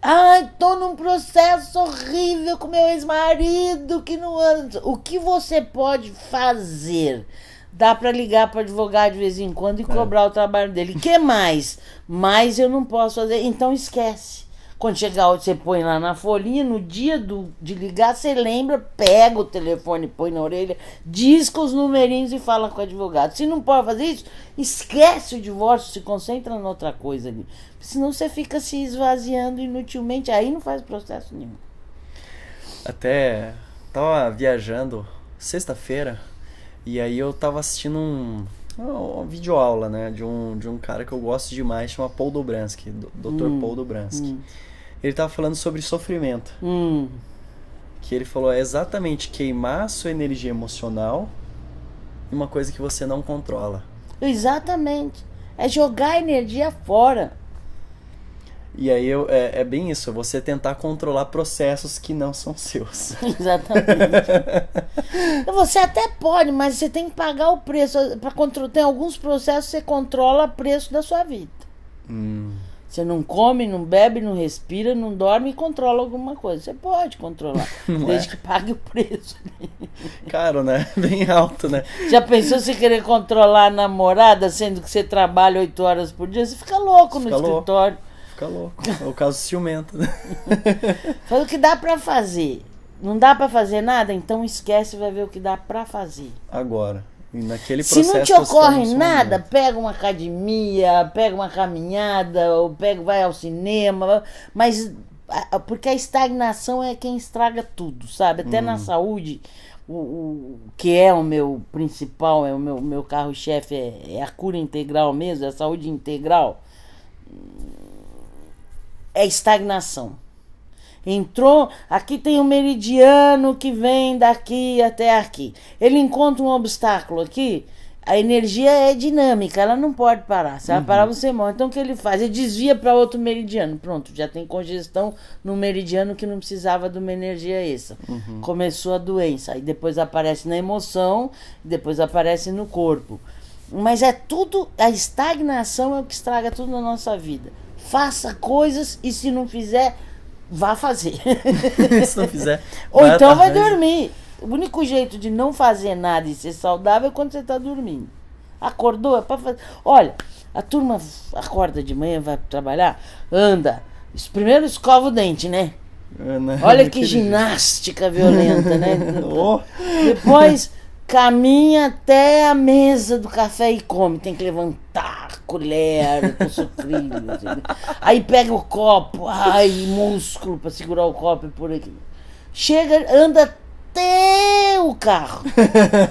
Ai, tô num processo horrível com meu ex-marido que não anda. O que você pode fazer? Dá para ligar para advogado de vez em quando e cobrar o trabalho dele. O que mais? Mas eu não posso fazer. Então esquece. Quando chegar, você põe lá na folhinha, no dia de ligar, você lembra, pega o telefone, põe na orelha, disca os numerinhos e fala com o advogado. Se não pode fazer isso, esquece o divórcio, se concentra na outra coisa ali. Senão você fica se esvaziando inutilmente, aí não faz processo nenhum. Até tava viajando sexta-feira e aí eu tava assistindo uma videoaula, né, de um cara que eu gosto demais, chama Paul Dobransky, Dr. Paul Dobransky. Ele tava falando sobre sofrimento. Que ele falou exatamente queimar a sua energia emocional em uma coisa que você não controla. Exatamente. É jogar a energia fora. E aí é bem isso, você tentar controlar processos que não são seus. Exatamente. Você até pode, mas você tem que pagar o preço. Tem alguns processos que você controla o preço da sua vida. Você não come, não bebe, não respira, não dorme e controla alguma coisa. Você pode controlar, desde que pague o preço. Caro, né? Bem alto, né? Já pensou se querer controlar a namorada, sendo que você trabalha 8 horas por dia? Você fica louco no escritório. Fica louco. É o caso ciumento, né? Faz o que dá pra fazer. Não dá pra fazer nada? Então esquece e vai ver o que dá pra fazer. Agora. E naquele Se processo não te ocorre nada, pega uma academia, pega uma caminhada, ou vai ao cinema, mas porque a estagnação é quem estraga tudo, sabe? Até na saúde, o que é o meu principal, é o meu carro-chefe, é a cura integral mesmo, é a saúde integral, é estagnação. Entrou, aqui tem um meridiano que vem daqui até aqui. Ele encontra um obstáculo aqui, a energia é dinâmica, ela não pode parar. Se ela parar, você morre. Então o que ele faz? Ele desvia para outro meridiano. Pronto, já tem congestão no meridiano que não precisava de uma energia extra. Começou a doença, aí depois aparece na emoção, depois aparece no corpo. Mas é tudo, a estagnação é o que estraga tudo na nossa vida. Faça coisas e se não fizer, vá fazer. Se não fizer, ou então vai dormir. O único jeito de não fazer nada e ser saudável é quando você está dormindo. Acordou, é para fazer. Olha, a turma acorda de manhã, vai trabalhar, anda. Primeiro escova o dente, né? Olha que ginástica violenta, né? Depois caminha até a mesa do café e come. Tem que levantar colher com sucrilho. Aí pega o copo, músculo para segurar o copo e por aqui. Chega, anda até o carro.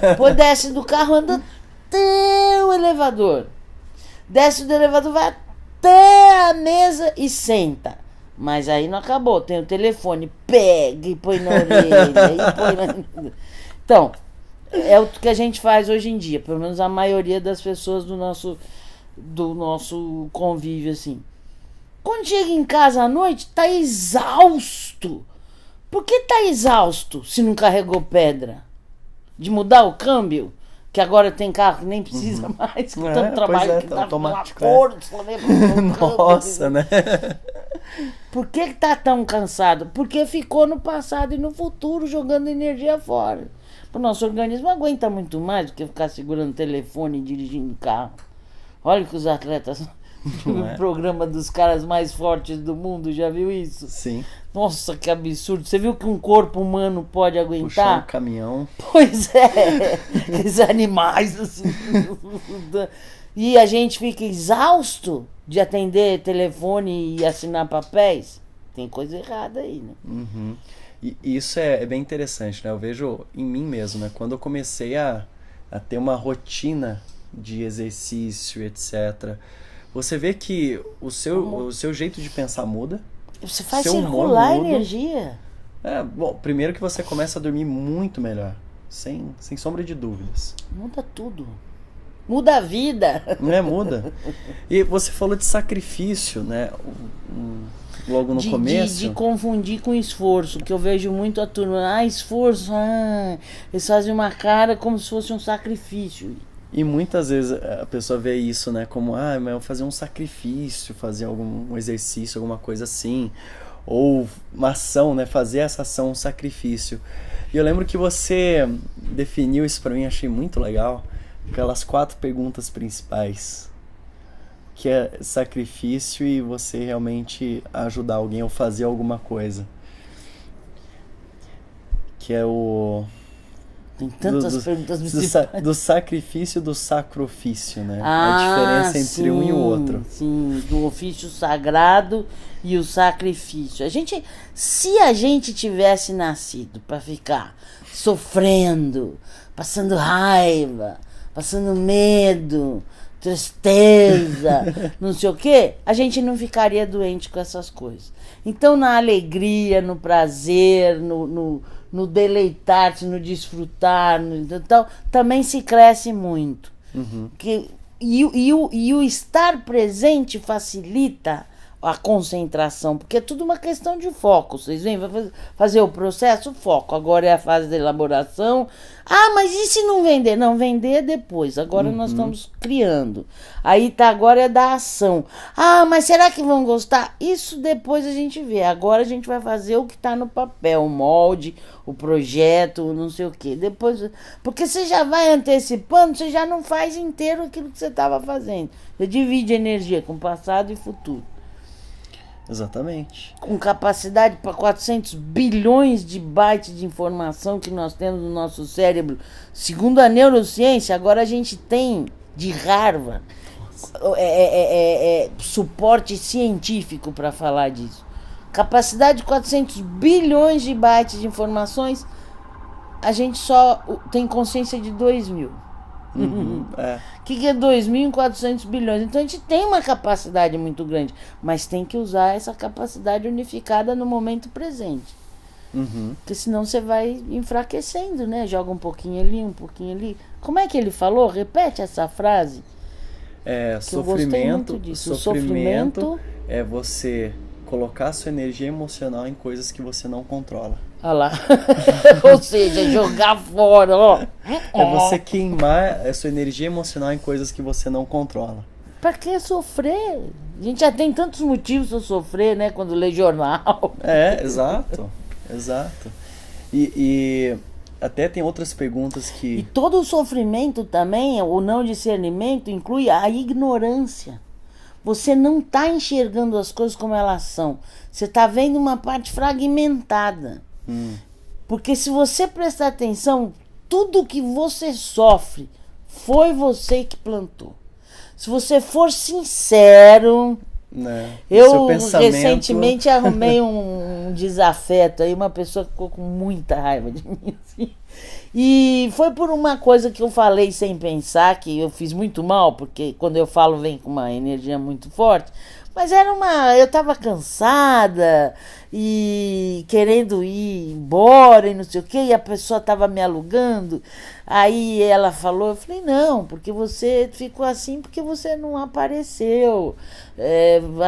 Depois desce do carro, anda até o elevador. Desce do elevador, vai até a mesa e senta. Mas aí não acabou. Tem o telefone, pega e põe na orelha. Então, é o que a gente faz hoje em dia. Pelo menos a maioria das pessoas do nosso convívio, assim. Quando chega em casa à noite, tá exausto. Por que tá exausto se não carregou pedra? De mudar o câmbio? Que agora tem carro que nem precisa mais, que tanto trabalho que dá automático. Nossa, né? Por que tá tão cansado? Porque ficou no passado e no futuro jogando energia fora. O nosso organismo aguenta muito mais do que ficar segurando o telefone e dirigindo carro. Olha que os atletas o programa dos caras mais fortes do mundo, já viu isso? Sim. Nossa, que absurdo. Você viu que um corpo humano pode aguentar? Puxar um caminhão. Pois é. Esses animais assim. E a gente fica exausto de atender telefone e assinar papéis. Tem coisa errada aí, né? E isso é bem interessante, né? Eu vejo em mim mesmo, né? Quando eu comecei a ter uma rotina de exercício, etc., você vê que o seu jeito de pensar muda. Você faz circular a energia. Bom, primeiro que você começa a dormir muito melhor. Sem sombra de dúvidas. Muda tudo. Muda a vida. Muda. E você falou de sacrifício, né? Logo no começo. De confundir com esforço, que eu vejo muito a turma. Esforço. Eles fazem uma cara como se fosse um sacrifício. E muitas vezes a pessoa vê isso, né, como, mas eu vou fazer um sacrifício, fazer algum exercício, alguma coisa assim, ou uma ação, né, fazer essa ação um sacrifício. E eu lembro que você definiu isso pra mim, achei muito legal, aquelas 4 perguntas principais, que é sacrifício e você realmente ajudar alguém ou fazer alguma coisa. Que é o... Tem tantas perguntas do sacrifício e do sacrifício, né? A diferença entre um e o outro. Sim, do ofício sagrado e o sacrifício. Se a gente tivesse nascido para ficar sofrendo, passando raiva, passando medo, tristeza, não sei o quê, a gente não ficaria doente com essas coisas. Então, na alegria, no prazer, no deleitar-se, no desfrutar, então, também se cresce muito. E o estar presente facilita a concentração, porque é tudo uma questão de foco. Vocês veem, vai fazer o processo, foco. Agora é a fase da elaboração. Ah, mas e se não vender? Não, vender é depois. Agora nós estamos criando. Aí tá, agora é da ação. Ah, mas será que vão gostar? Isso depois a gente vê. Agora a gente vai fazer o que tá no papel, o molde, o projeto, não sei o quê. Depois, porque você já vai antecipando, você já não faz inteiro aquilo que você estava fazendo. Você divide energia com passado e futuro. Exatamente. Com capacidade para 400 bilhões de bytes de informação que nós temos no nosso cérebro. Segundo a neurociência, agora a gente tem de Harvard suporte científico para falar disso. Capacidade de 400 bilhões de bytes de informações, a gente só tem consciência de 2.000. O que é 2.400 bilhões? Então a gente tem uma capacidade muito grande, mas tem que usar essa capacidade unificada no momento presente. Porque senão você vai enfraquecendo, né? Joga um pouquinho ali, um pouquinho ali. Como é que ele falou? Repete essa frase. Sofrimento é você colocar sua energia emocional em coisas que você não controla. Olha lá. Ou seja, jogar fora, ó. É você queimar a sua energia emocional em coisas que você não controla. Pra que sofrer? A gente já tem tantos motivos para sofrer, né? Quando lê jornal. Exato. Exato. E até tem outras perguntas que... E todo o sofrimento também, o não discernimento, inclui a ignorância. Você não está enxergando as coisas como elas são. Você está vendo uma parte fragmentada. Porque se você prestar atenção, tudo que você sofre foi você que plantou. Se você for sincero... Eu recentemente arrumei um desafeto aí, uma pessoa que ficou com muita raiva de mim, assim. E foi por uma coisa que eu falei sem pensar, que eu fiz muito mal, porque quando eu falo vem com uma energia muito forte, mas eu tava cansada e querendo ir embora e não sei o quê, e a pessoa tava me alugando. Aí ela falou, eu falei, não, porque você ficou assim porque você não apareceu.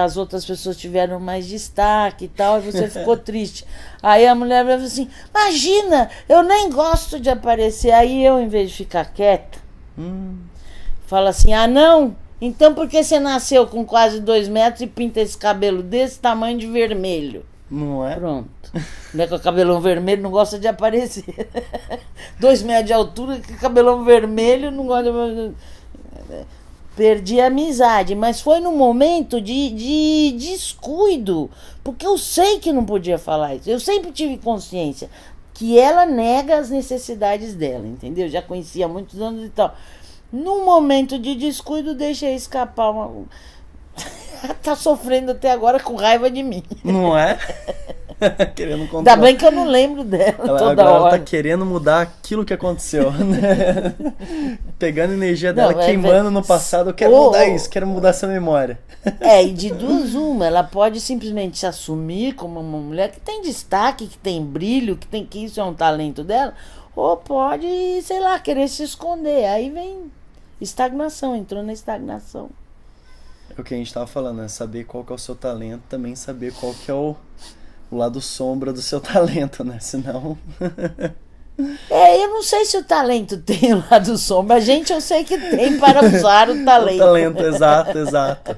As outras pessoas tiveram mais destaque e tal, e você ficou triste. Aí a mulher falou assim, imagina, eu nem gosto de aparecer. Aí eu, em vez de ficar quieta, falo assim, ah não? Então por que você nasceu com quase 2 metros e pinta esse cabelo desse tamanho de vermelho? Não é? Pronto. Não é com o cabelão vermelho, não gosta de aparecer. 2 metros de altura, cabelão vermelho, não gosta de... Perdi a amizade, mas foi num momento de descuido, porque eu sei que não podia falar isso. Eu sempre tive consciência que ela nega as necessidades dela, entendeu? Já conhecia há muitos anos e tal. Num momento de descuido, deixei escapar uma... Ela tá sofrendo até agora com raiva de mim. Não é? Querendo controlar. Ainda bem que eu não lembro dela toda agora hora. Ela tá querendo mudar aquilo que aconteceu, né? Pegando a energia dela, queimando no passado. Eu quero mudar isso, quero mudar essa memória. E de duas uma, ela pode simplesmente se assumir como uma mulher que tem destaque, que tem brilho, que isso é um talento dela, ou pode, sei lá, querer se esconder. Aí vem estagnação, entrou na estagnação. É o que a gente tava falando, né? Saber qual que é o seu talento, também saber qual que é o lado sombra do seu talento, né? Senão... Eu não sei se o talento tem o lado sombra. A gente, eu sei que tem para usar o talento. O talento, exato.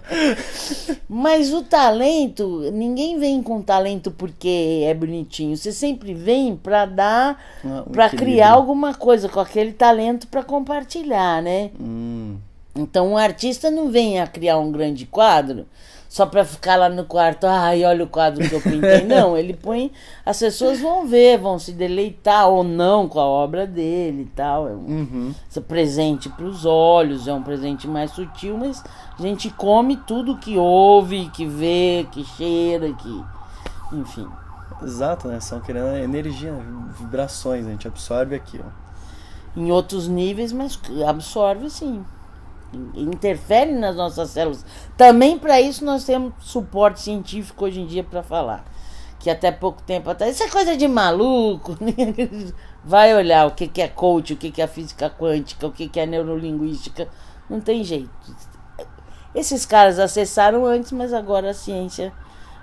Mas o talento, ninguém vem com talento porque é bonitinho. Você sempre vem para dar, para criar alguma coisa com aquele talento para compartilhar, né? Então, um artista não vem a criar um grande quadro só para ficar lá no quarto, ai, olha o quadro que eu pintei. Não, ele põe, as pessoas vão ver, vão se deleitar ou não com a obra dele e tal. É um presente para os olhos, é um presente mais sutil, mas a gente come tudo que ouve, que vê, que cheira, que... enfim. Exato, né? São querendo energia, vibrações, a gente absorve aquilo. Em outros níveis, mas absorve sim. Interfere nas nossas células. Também para isso nós temos suporte científico hoje em dia para falar. Que até pouco tempo atrás, isso é coisa de maluco. Vai olhar o que é coach, o que é física quântica, o que é neurolinguística. Não tem jeito. Esses caras acessaram antes, mas agora a ciência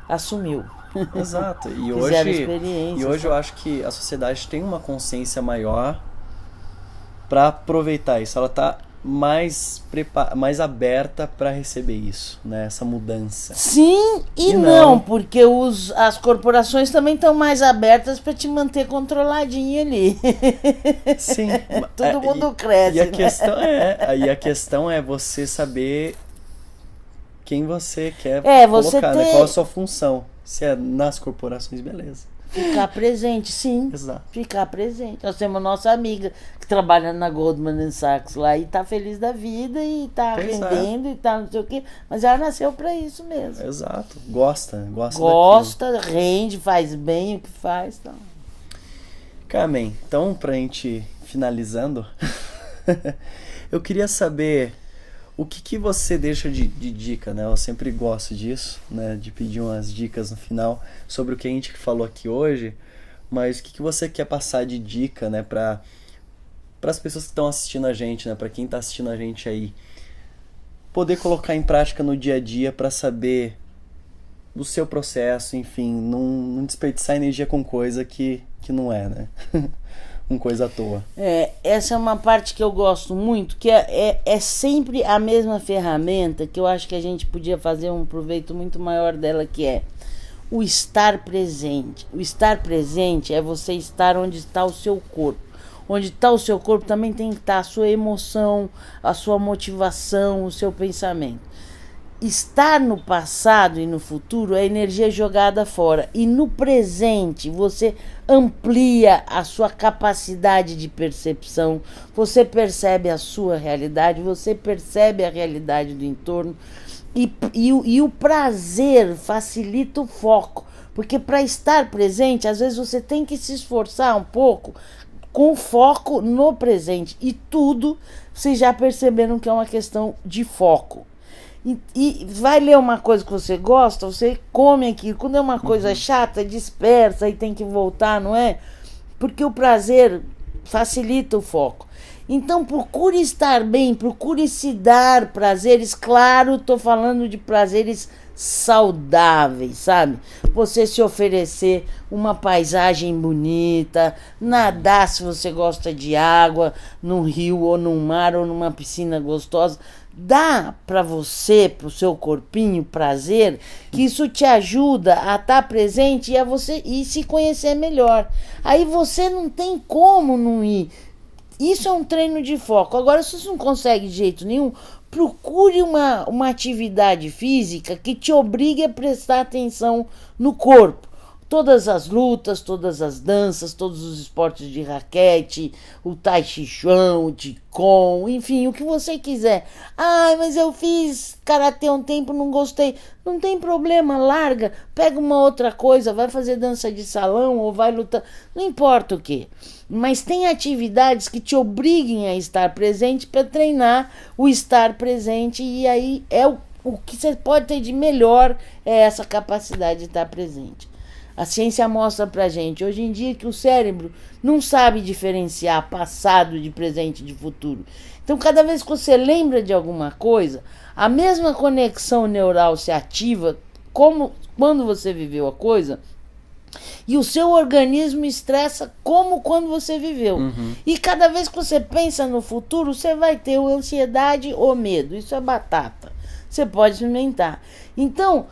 assumiu. Exato. Fizeram experiências. E hoje eu acho que a sociedade tem uma consciência maior para aproveitar isso. Ela tá mais aberta para receber isso, né? Essa mudança. Sim e não, porque as corporações também estão mais abertas para te manter controladinho ali. Sim. Todo mundo cresce. E a questão é você saber quem você quer você colocar, né? Qual a sua função. Se é nas corporações, beleza. Ficar presente, sim. Exato. Ficar presente. Nós temos nossa amiga que trabalha na Goldman Sachs lá e tá feliz da vida e tá rendendo e tá não sei o quê. Mas ela nasceu para isso mesmo. Exato. Gosta daquilo. Rende, faz bem o que faz. Então. Carmen, então pra gente finalizando, eu queria saber o que você deixa de dica, né? Eu sempre gosto disso, né? De pedir umas dicas no final sobre o que a gente falou aqui hoje, mas o que você quer passar de dica, né? Para as pessoas que estão assistindo a gente, né? Para quem está assistindo a gente aí, poder colocar em prática no dia a dia para saber o seu processo, enfim, não desperdiçar energia com coisa que não é, né? Com coisa à toa. Essa é uma parte que eu gosto muito, que é sempre a mesma ferramenta, que eu acho que a gente podia fazer um proveito muito maior dela, que é o estar presente. O estar presente é você estar onde está o seu corpo. Onde está o seu corpo também tem que estar a sua emoção, a sua motivação, o seu pensamento. Estar no passado e no futuro é energia jogada fora. E no presente você amplia a sua capacidade de percepção, você percebe a sua realidade, você percebe a realidade do entorno. E o prazer facilita o foco. Porque para estar presente, às vezes você tem que se esforçar um pouco com foco no presente. E tudo, vocês já perceberam que é uma questão de foco. E vai ler uma coisa que você gosta, você come aquilo. Quando é uma coisa chata, dispersa e tem que voltar, não é? Porque o prazer facilita o foco. Então procure estar bem, procure se dar prazeres. Claro, estou falando de prazeres saudáveis, sabe? Você se oferecer uma paisagem bonita, nadar se você gosta de água, num rio ou num mar ou numa piscina gostosa. Dá para você, para o seu corpinho, prazer, que isso te ajuda a estar presente e a você e se conhecer melhor. Aí você não tem como não ir. Isso é um treino de foco. Agora, se você não consegue de jeito nenhum, procure uma atividade física que te obrigue a prestar atenção no corpo. Todas as lutas, todas as danças, todos os esportes de raquete, o tai chi chuan, o qigong, enfim, o que você quiser. Mas eu fiz karatê um tempo, não gostei. Não tem problema, larga, pega uma outra coisa, vai fazer dança de salão ou vai lutar, não importa o que. Mas tem atividades que te obriguem a estar presente para treinar o estar presente, e aí o que você pode ter de melhor é essa capacidade de estar presente. A ciência mostra pra gente, hoje em dia, que o cérebro não sabe diferenciar passado de presente e de futuro. Então, cada vez que você lembra de alguma coisa, a mesma conexão neural se ativa como quando você viveu a coisa, e o seu organismo estressa como quando você viveu. E cada vez que você pensa no futuro, você vai ter ou ansiedade ou medo. Isso é batata. Você pode experimentar. Então,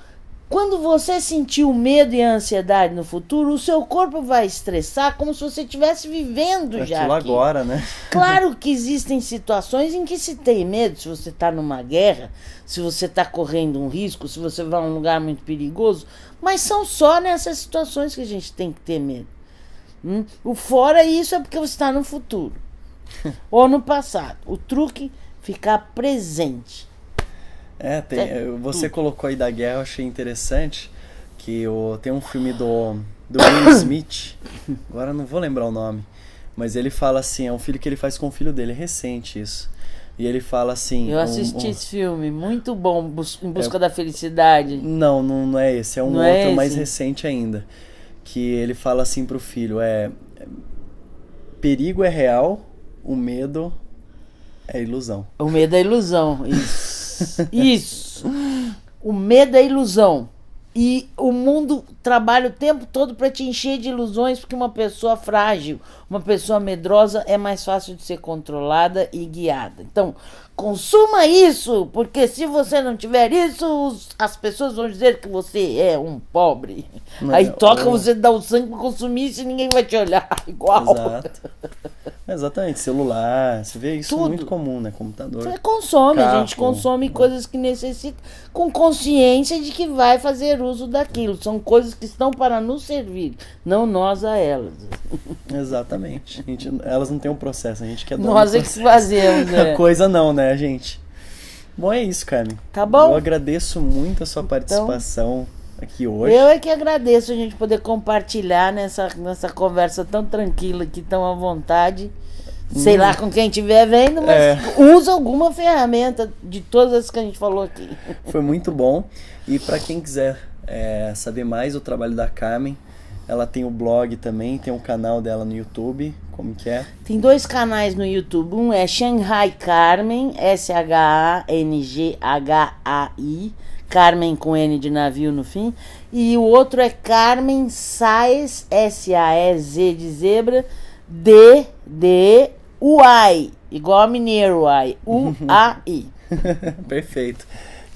quando você sentir o medo e a ansiedade no futuro, o seu corpo vai estressar como se você estivesse vivendo já aqui. Agora, né? Claro que existem situações em que se tem medo, se você está numa guerra, se você está correndo um risco, se você vai a um lugar muito perigoso, mas são só nessas situações que a gente tem que ter medo. O fora isso é porque você está no futuro ou no passado. O truque é ficar presente. Você colocou aí da guerra, eu achei interessante que tem um filme do Will Smith, agora não vou lembrar o nome, mas ele fala assim, é um filho que ele faz com o filho dele, é recente isso, e ele fala assim... Eu assisti esse filme, muito bom, Em Busca da Felicidade. Não é esse, é um outro mais recente ainda, que ele fala assim pro filho, perigo é real, o medo é ilusão. O medo é ilusão, isso. Isso. O medo é ilusão. E o mundo trabalha o tempo todo para te encher de ilusões, porque uma pessoa frágil, uma pessoa medrosa é mais fácil de ser controlada e guiada. Então, consuma isso, porque se você não tiver isso, as pessoas vão dizer que você é um pobre. Aí toca você dar o sangue para consumir isso e ninguém vai te olhar igual. Exato. Exatamente, celular, você vê isso Tudo. muito comum, né? Computador. Você consome, carro, a gente consome coisas que necessita, com consciência de que vai fazer uso daquilo. São coisas que estão para nos servir, não nós a elas. Exatamente. Elas não têm um processo, a gente quer dar Nós é que fazemos, A coisa não, né, gente? Bom, é isso, Carmen. Tá bom? Eu agradeço muito a sua participação aqui hoje. Eu é que agradeço a gente poder compartilhar nessa conversa tão tranquila aqui, tão à vontade. Sei lá com quem estiver vendo, mas usa alguma ferramenta de todas as que a gente falou aqui. Foi muito bom. E para quem quiser saber mais do trabalho da Carmen, ela tem o blog também, tem o canal dela no YouTube. Como que é? Tem 2 canais no YouTube. Um é Shanghai Carmen, SHANGHAI, Carmen com N de navio no fim. E o outro é Carmen Saez, S-A-E-Z de zebra, D-D-U-I, igual a mineiro, U-I, U-A-I. Perfeito.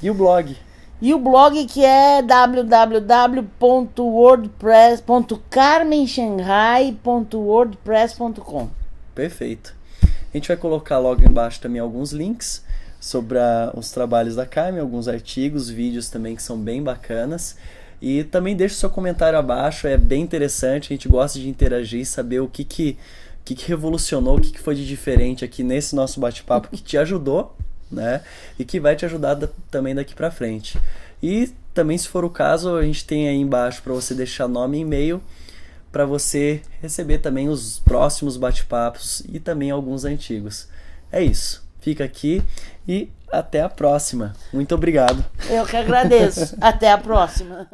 E o blog? E o blog que é www.carmenshanghai.wordpress.com. Perfeito. A gente vai colocar logo embaixo também alguns links sobre os trabalhos da Carmen, alguns artigos, vídeos também que são bem bacanas. E também deixa o seu comentário abaixo, é bem interessante, a gente gosta de interagir, saber o que revolucionou, o que foi de diferente aqui nesse nosso bate-papo que te ajudou, né? E que vai te ajudar também daqui pra frente. E também, se for o caso, a gente tem aí embaixo para você deixar nome e e-mail para você receber também os próximos bate-papos e também alguns antigos. É isso. Fica aqui e até a próxima. Muito obrigado. Eu que agradeço. Até a próxima.